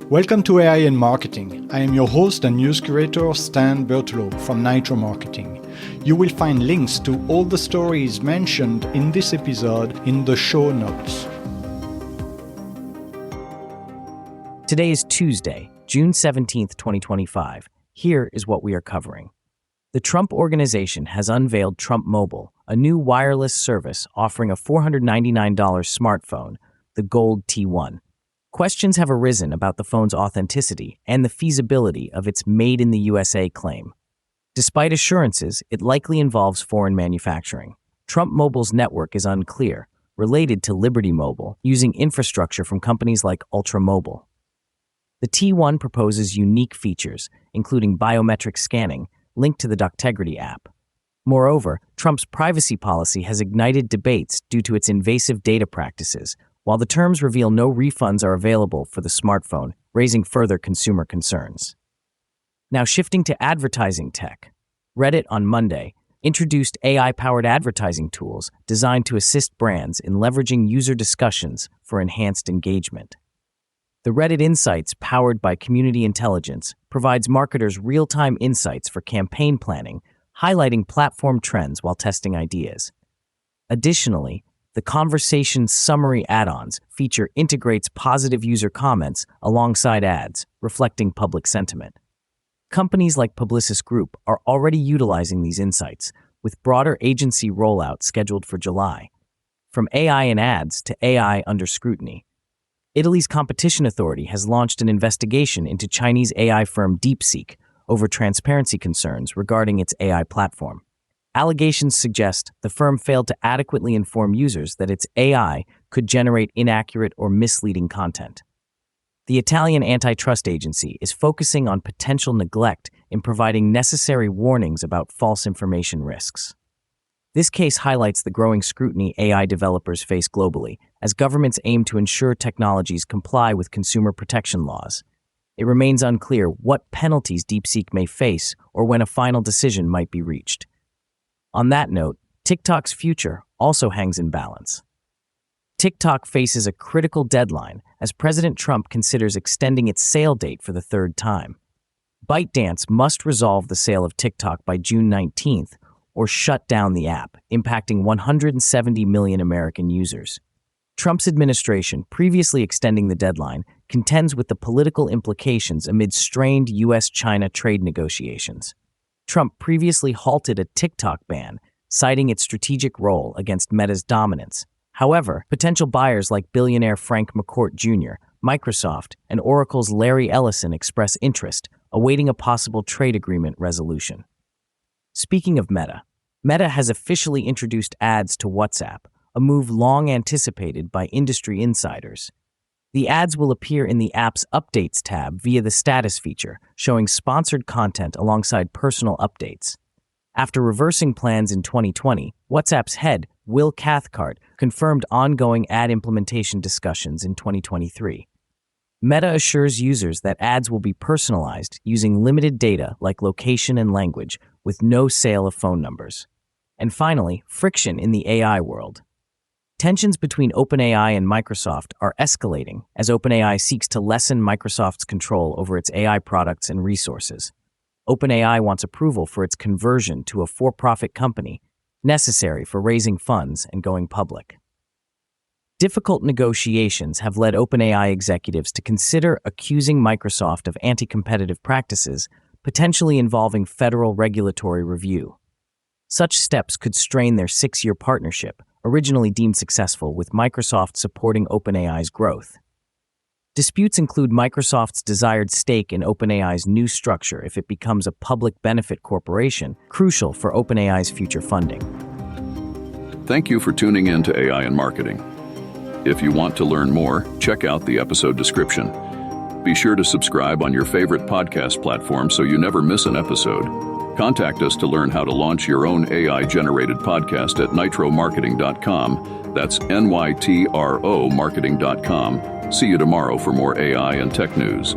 Welcome to AI in Marketing. I am your host and news curator, Stan Berteloot from Nytro Marketing. You will find links to all the stories mentioned in this episode in the show notes. Today is Tuesday, June 17th, 2025. Here is what we are covering. The Trump Organization has unveiled Trump Mobile, a new wireless service offering a $499 smartphone, the Gold T1. Questions have arisen about the phone's authenticity and the feasibility of its Made in the USA claim. Despite assurances, it likely involves foreign manufacturing. Trump Mobile's network is unclear, related to Liberty Mobile, using infrastructure from companies like Ultramobile. The T1 proposes unique features, including biometric scanning, linked to the Doctegrity app. Moreover, Trump's privacy policy has ignited debates due to its invasive data practices, while the terms reveal no refunds are available for the smartphone, raising further consumer concerns. Now shifting to advertising tech. Reddit on Monday introduced AI-powered advertising tools designed to assist brands in leveraging user discussions for enhanced engagement. The Reddit Insights, powered by community intelligence, provides marketers real-time insights for campaign planning, highlighting platform trends while testing ideas. Additionally, the Conversation Summary add-ons feature integrates positive user comments alongside ads, reflecting public sentiment. Companies like Publicis Group are already utilizing these insights, with broader agency rollout scheduled for July. From AI in ads to AI under scrutiny. Italy's competition authority has launched an investigation into Chinese AI firm DeepSeek over transparency concerns regarding its AI platform. Allegations suggest the firm failed to adequately inform users that its AI could generate inaccurate or misleading content. The Italian antitrust agency is focusing on potential neglect in providing necessary warnings about false information risks. This case highlights the growing scrutiny AI developers face globally as governments aim to ensure technologies comply with consumer protection laws. It remains unclear what penalties DeepSeek may face or when a final decision might be reached. On that note, TikTok's future also hangs in balance. TikTok faces a critical deadline as President Trump considers extending its sale date for the third time. ByteDance must resolve the sale of TikTok by June 19th or shut down the app, impacting 170 million American users. Trump's administration, previously extending the deadline, contends with the political implications amid strained U.S.-China trade negotiations. Trump previously halted a TikTok ban, citing its strategic role against Meta's dominance. However, potential buyers like billionaire Frank McCourt Jr., Microsoft, and Oracle's Larry Ellison express interest, awaiting a possible trade agreement resolution. Speaking of Meta, Meta has officially introduced ads to WhatsApp, a move long anticipated by industry insiders. The ads will appear in the app's Updates tab via the status feature, showing sponsored content alongside personal updates. After reversing plans in 2020, WhatsApp's head, Will Cathcart, confirmed ongoing ad implementation discussions in 2023. Meta assures users that ads will be personalized using limited data like location and language, with no sale of phone numbers. And finally, friction in the AI world. Tensions between OpenAI and Microsoft are escalating as OpenAI seeks to lessen Microsoft's control over its AI products and resources. OpenAI wants approval for its conversion to a for-profit company, necessary for raising funds and going public. Difficult negotiations have led OpenAI executives to consider accusing Microsoft of anti-competitive practices, potentially involving federal regulatory review. Such steps could strain their 6-year partnership, originally deemed successful, with Microsoft supporting OpenAI's growth. Disputes include Microsoft's desired stake in OpenAI's new structure if it becomes a public benefit corporation, crucial for OpenAI's future funding. Thank you for tuning in to AI in Marketing. If you want to learn more, check out the episode description. Be sure to subscribe on your favorite podcast platform so you never miss an episode. Contact us to learn how to launch your own AI-generated podcast at nitromarketing.com. That's Nytro marketing.com. See you tomorrow for more AI and tech news.